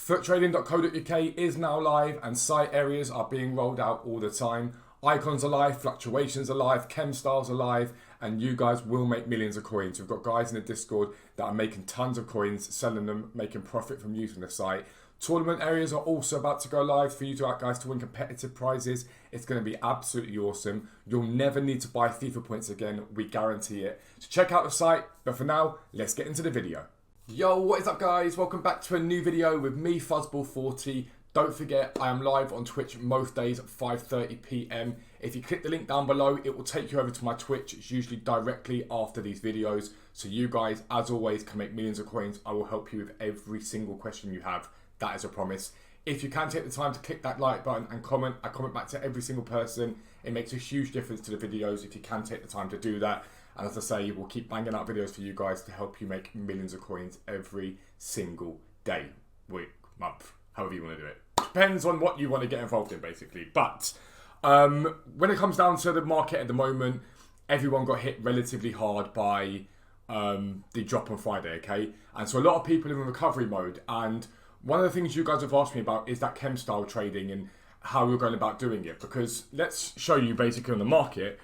Foottrading.co.uk is now live and site areas are being rolled out all the time. Icons are live, fluctuations are live, chem styles are live, and you guys will make millions of coins. We've got guys in the Discord that are making tons of coins, selling them, making profit from using the site. Tournament areas are also about to go live for you guys to win competitive prizes. It's going to be absolutely awesome. You'll never need to buy FIFA points again, we guarantee it. So check out the site, but for now, let's get into the video. Yo, what is up guys? Welcome back to a new video with me, Fuzzball40. Don't forget, I am live on Twitch most days at 5:30 PM. If you click the link down below, it will take you over to my Twitch. It's usually directly after these videos. So you guys, as always, can make millions of coins. I will help you with every single question you have. That is a promise. If you can take the time to click that like button and comment, I comment back to every single person. It makes a huge difference to the videos if you can take the time to do that. And as I say, we'll keep banging out videos for you guys to help you make millions of coins every single day, week, month, however you want to do it. Depends on what you want to get involved in, basically. But when it comes down to the market at the moment, everyone got hit relatively hard by the drop on Friday, okay? And so a lot of people are in recovery mode. And one of the things you guys have asked me about is that chem style trading and how we're going about doing it. Because let's show you basically on the market.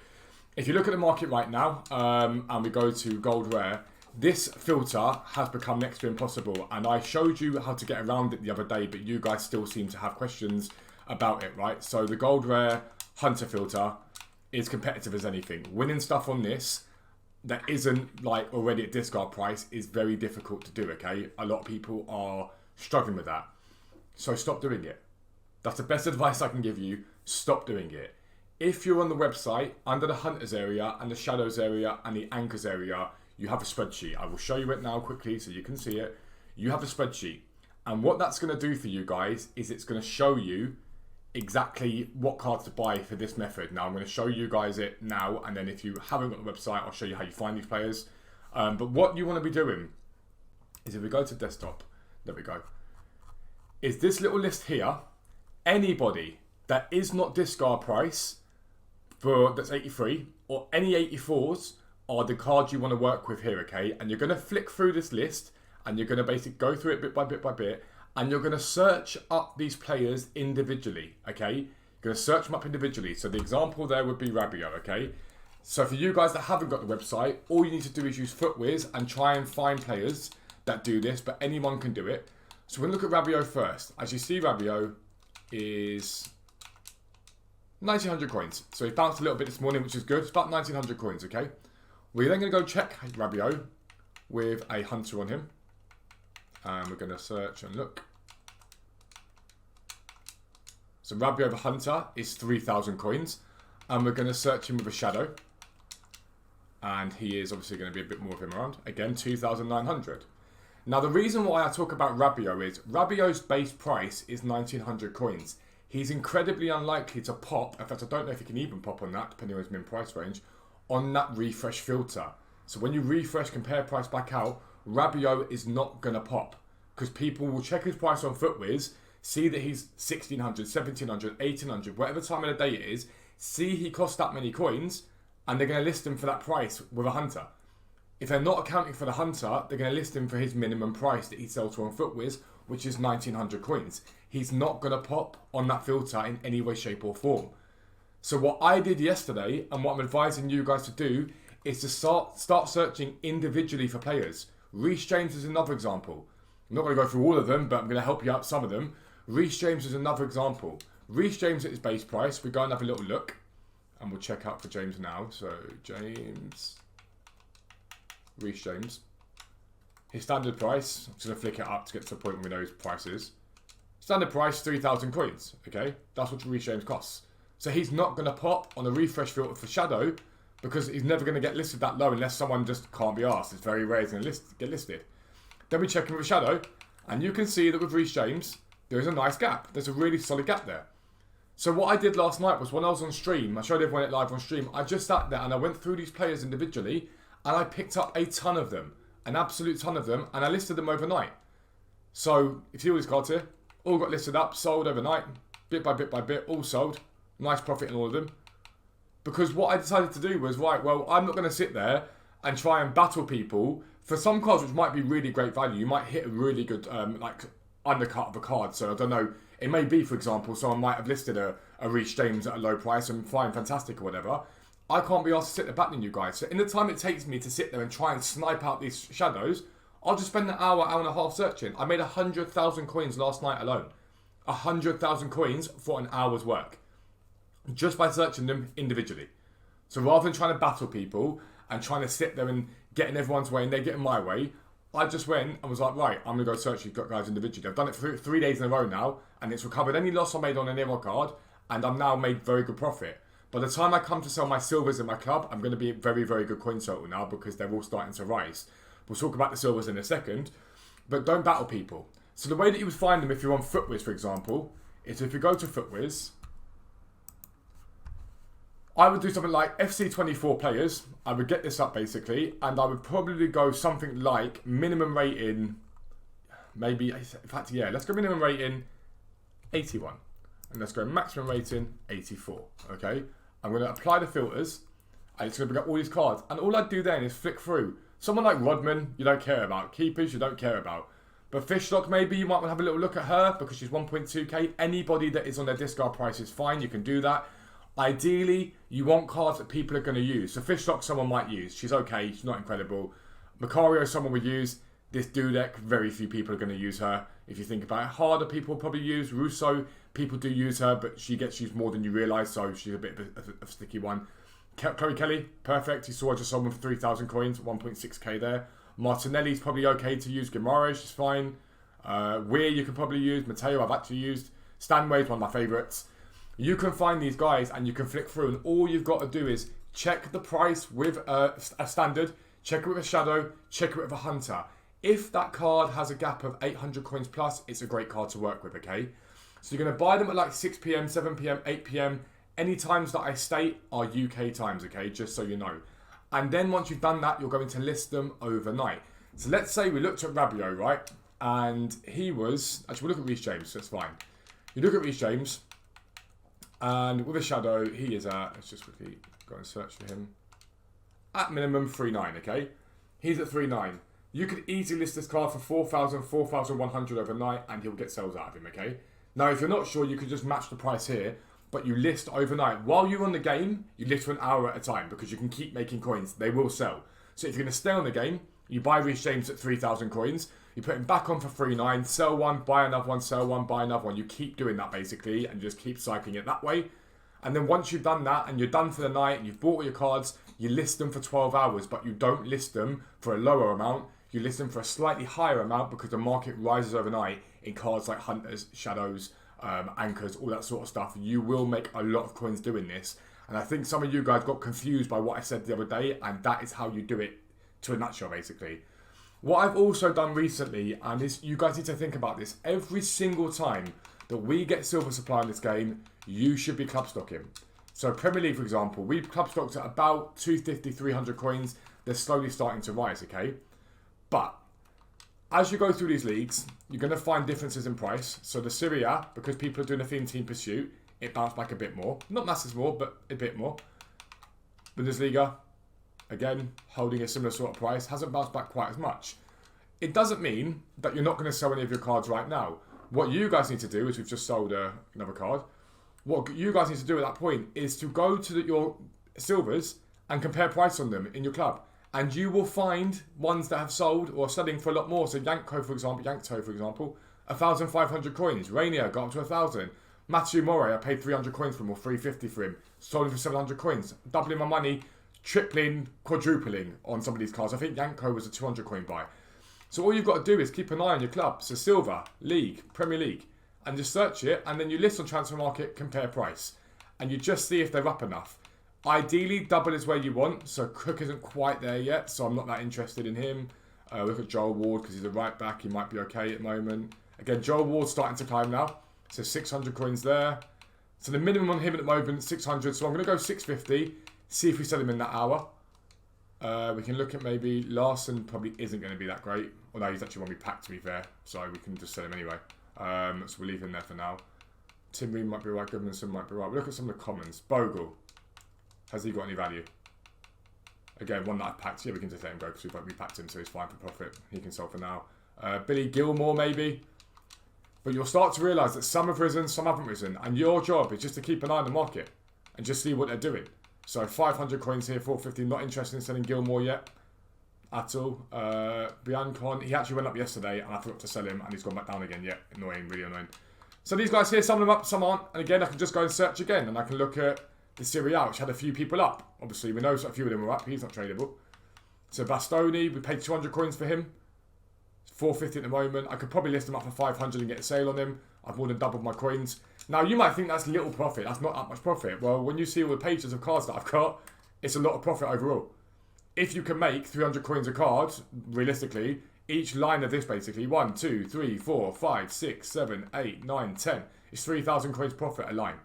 If you look at the market right now, and we go to gold rare, this filter has become next to impossible. And I showed you how to get around it the other day, but you guys still seem to have questions about it, right? So the gold rare hunter filter is competitive as anything. Winning stuff on this that isn't like already at discard price is very difficult to do, okay? A lot of people are struggling with that. So stop doing it. That's the best advice I can give you. Stop doing it. If you're on the website, under the hunters area and the shadows area and the anchors area, you have a spreadsheet. I will show you it now quickly so you can see it. You have a spreadsheet. And what that's going to do for you guys is it's going to show you exactly what cards to buy for this method. Now I'm going to show you guys it now. And then if you haven't got the website, I'll show you how you find these players. But what you want to be doing is if we go to desktop, there we go, is this little list here, anybody that is not discard price, that's 83, or any 84s are the cards you want to work with here, okay? And you're going to flick through this list and you're going to basically go through it bit by bit by bit and you're going to search up these players individually, okay? You're going to search them up individually. So the example there would be Rabiot, okay? So for you guys that haven't got the website, all you need to do is use FootWiz and try and find players that do this, but anyone can do it. So we're going to look at Rabiot first. As you see, Rabiot is 1,900 coins. So he bounced a little bit this morning, which is good. It's about 1,900 coins, okay? We're then going to go check Rabiot with a hunter on him. And we're going to search and look. So Rabiot the hunter is 3,000 coins. And we're going to search him with a shadow. And he is obviously going to be a bit more of him around. Again, 2,900. Now the reason why I talk about Rabiot is Rabiot's base price is 1,900 coins. He's incredibly unlikely to pop, in fact I don't know if he can even pop on that, depending on his min price range, on that refresh filter. So when you refresh compare price back out, Rabiot is not going to pop. Because people will check his price on FootWiz, see that he's 1,600, 1,700, 1,800, whatever time of the day it is, see he costs that many coins, and they're going to list him for that price with a hunter. If they're not accounting for the hunter, they're going to list him for his minimum price that he sells to on FootWiz, which is 1,900 coins. He's not going to pop on that filter in any way, shape or form. So what I did yesterday, and what I'm advising you guys to do, is to start searching individually for players. Reece James is another example. I'm not going to go through all of them, but I'm going to help you out some of them. Reece James is another example. Reece James at his base price, we go and have a little look. And we'll check out for James now. So James, Reece James. His standard price, I'm just going to flick it up to get to the point where we know his price is. Standard price, 3,000 coins, okay? That's what Reece James costs. So he's not going to pop on a refresh filter for Shadow because he's never going to get listed that low unless someone just can't be asked. It's very rare he's going to get listed. Then we check him with Shadow, and you can see that with Reece James, there is a nice gap. There's a really solid gap there. So what I did last night was when I was on stream, I showed everyone it live on stream, I just sat there and I went through these players individually and I picked up a ton of them. An absolute ton of them, and I listed them overnight. So, if you see all these cards here, all got listed up, sold overnight, bit by bit, all sold. Nice profit in all of them. Because what I decided to do was, right, well, I'm not going to sit there and try and battle people for some cards which might be really great value. You might hit a really good, like, undercut of a card. So I don't know. It may be, for example, someone might have listed a Reece James at a low price and fine, fantastic or whatever. I can't be asked to sit there battling you guys. So in the time it takes me to sit there and try and snipe out these shadows, I'll just spend an hour and a half searching. I made 100,000 coins last night alone. 100,000 coins for an hour's work. Just by searching them individually. So rather than trying to battle people and trying to sit there and get in everyone's way and they get in my way, I just went and was like, right, I'm going to go search these guys individually. I've done it for 3 days in a row now, and it's recovered any loss I made on an hero card, and I'm now made very good profit. By the time I come to sell my silvers in my club, I'm going to be at very, very good coin total now because they're all starting to rise. We'll talk about the silvers in a second, but don't battle people. So the way that you would find them if you're on FootWiz, for example, is if you go to FootWiz, I would do something like FC 24 players. I would get this up basically, and I would probably go something like minimum rating, maybe, in fact, yeah, let's go minimum rating 81. And let's go maximum rating 84, okay? I'm going to apply the filters, and it's going to bring up all these cards. And all I'd do then is flick through. Someone like Rodman, you don't care about. Keepers, you don't care about. But Fishlock, maybe you might want to have a little look at her because she's 1.2k. Anybody that is on their discard price is fine. You can do that. Ideally, you want cards that people are going to use. So Fishlock, someone might use. She's okay. She's not incredible. Macario, someone would use. This Dudek, very few people are going to use her. If you think about it, harder people will probably use. Russo, people do use her, but she gets used more than you realise, so she's a bit of a sticky one. Chloe Kelly, perfect. You saw I just sold one for 3,000 coins, 1.6k there. Martinelli's probably okay to use. Guimaraes, she's fine. Weir, you can probably use. Matteo, I've actually used. Stanway's one of my favourites. You can find these guys and you can flick through, and all you've got to do is check the price with a standard, check it with a shadow, check it with a hunter. If that card has a gap of 800 coins plus, it's a great card to work with, okay? So you're going to buy them at like 6 p.m, 7 p.m, 8 p.m. Any times that I state are UK times, okay? Just so you know. And then once you've done that, you're going to list them overnight. So let's say we looked at Rabiot, right? And he was... Actually, we'll look at Reece James, that's fine. You look at Reece James... And with a shadow, he is at, let's just quickly go and search for him, at minimum 3.9, okay? He's at 3.9. You could easily list this card for 4,000, 4,100 overnight, and he'll get sales out of him, okay? Now, if you're not sure, you could just match the price here, but you list overnight. While you're on the game, you list for an hour at a time, because you can keep making coins. They will sell. So if you're going to stay on the game, you buy Reece James at 3,000 coins, you put him back on for 3.9, sell one, buy another one, sell one, buy another one. You keep doing that basically and just keep cycling it that way. And then once you've done that and you're done for the night and you've bought all your cards, you list them for 12 hours, but you don't list them for a lower amount. You list them for a slightly higher amount because the market rises overnight in cards like Hunters, Shadows, Anchors, all that sort of stuff. You will make a lot of coins doing this. And I think some of you guys got confused by what I said the other day, and that is how you do it to a nutshell basically. What I've also done recently, and this, you guys need to think about this, every single time that we get silver supply in this game, you should be club stocking. So Premier League, for example, we've club stocked at about 250, 300 coins. They're slowly starting to rise, okay? But as you go through these leagues, you're going to find differences in price. So the Serie A, because people are doing a theme team pursuit, it bounced back a bit more. Not massive more, but a bit more. Bundesliga, again, holding a similar sort of price, hasn't bounced back quite as much. It doesn't mean that you're not going to sell any of your cards right now. What you guys need to do is, we've just sold another card. What you guys need to do at that point is to go to your silvers and compare price on them in your club. And you will find ones that have sold or are selling for a lot more. So Yankto, for example, 1,500 coins. Rainier got up to 1,000. Matthew Morey, I paid 300 coins for him, or 350 for him. Sold him for 700 coins. Doubling my money, tripling, quadrupling on some of these cards. I think Yankto was a 200 coin buy. So all you've got to do is keep an eye on your club. So Silver, League, Premier League, and just search it, and then you list on Transfer Market, compare price, and you just see if they're up enough. Ideally, double is where you want. So Cook isn't quite there yet, so I'm not that interested in him. Look at Joel Ward because he's a right back. He might be okay at the moment. Again, Joel Ward's starting to climb now. So 600 coins there. So the minimum on him at the moment, 600. So I'm going to go 650. See if we sell him in that hour. We can look at maybe Larson probably isn't going to be that great. Although he's actually one we packed, to be fair. So we can just sell him anyway. So we'll leave him there for now. Tim Reed might be right. Goodmanson might be right. We'll look at some of the commons. Bogle. Has he got any value? Again, one that I've packed. Yeah, we can just let him go because we packed him, so he's fine for profit. He can sell for now. Billy Gilmore, maybe. But you'll start to realise that some have risen, some haven't risen. And your job is just to keep an eye on the market and just see what they're doing. So 500 coins here, 450. Not interested in selling Gilmore yet at all. Biancon, he actually went up yesterday and I forgot to sell him and he's gone back down again. Yeah, annoying, really annoying. So these guys here, some of them up, some aren't. And again, I can just go and search again and I can look at the Serie A, which had a few people up. Obviously, we know a few of them were up. He's not tradable. So Bastoni, we paid 200 coins for him. 450 at the moment. I could probably list him up for 500 and get a sale on him. I've more than doubled my coins. Now, you might think that's little profit. That's not that much profit. Well, when you see all the pages of cards that I've got, it's a lot of profit overall. If you can make 300 coins a card, realistically, each line of this basically, 1, 2, 3, 4, 5, 6, 7, 8, 9, 10. It's 3,000 coins profit a line.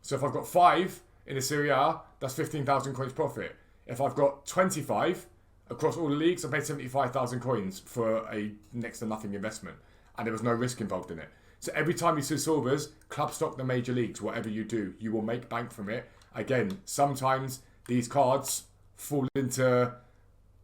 So if I've got 5 in the Serie A, that's 15,000 coins profit. If I've got 25 across all the leagues, I paid 75,000 coins for a next to nothing investment. And there was no risk involved in it. So every time you see silvers, club stock the major leagues, whatever you do, you will make bank from it. Again, sometimes these cards fall into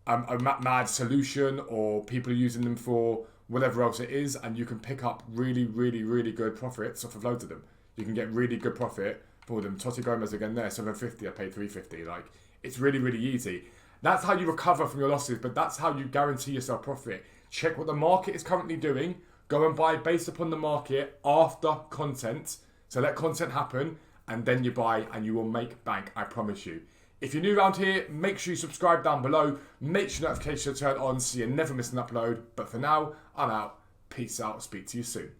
a mad solution or people are using them for whatever else it is. And you can pick up really, really, really good profits off of loads of them. You can get really good profit for them. Totti Gomez again there, 750, I paid 350. Like, it's really, really easy. That's how you recover from your losses, but that's how you guarantee yourself profit. Check what the market is currently doing. Go and buy based upon the market after content. So let content happen, and then you buy, and you will make bank, I promise you. If you're new around here, make sure you subscribe down below. Make sure notifications are turned on so you never miss an upload. But for now, I'm out. Peace out. Speak to you soon.